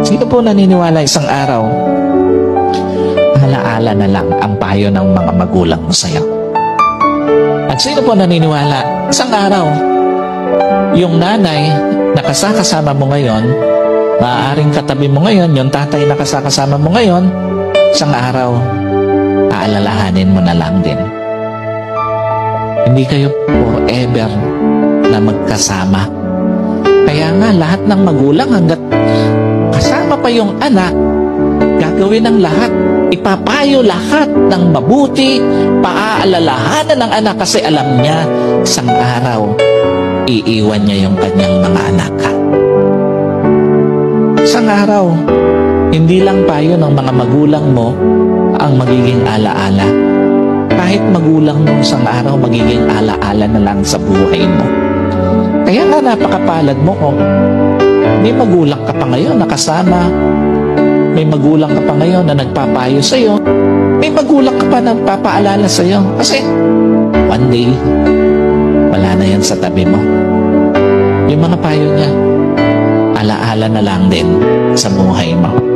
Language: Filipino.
Sino po naniniwala isang araw, alaala na lang ang payo ng mga magulang mo sa'yo? At sino po naniniwala, isang araw, yung nanay na kasama mo ngayon, maaaring katabi mo ngayon, yung tatay na kasama mo ngayon, isang araw, aalalahanin mo na lang din. Hindi kayo forever na magkasama. Kaya nga, lahat ng magulang hanggat kasama pa yung anak, gagawin ng lahat. Ipapayo lahat ng mabuti, paaalalahanan ng anak kasi alam niya, isang araw, iiwan niya yung kanyang mga anak. Isang araw, hindi lang payo ng mga magulang mo ang magiging alaala. Kahit magulang mo isang araw, magiging alaala na lang sa buhay mo. Kaya nga napakapalad mo kung may magulang ka pa ngayon nakasama, may magulang ka pa ngayon na nagpapayo sa'yo, may magulang ka pa na nagpapaalala sa'yo. Kasi one day, wala na yan sa tabi mo. Yung mga payo niya, alaala na lang din sa buhay mo.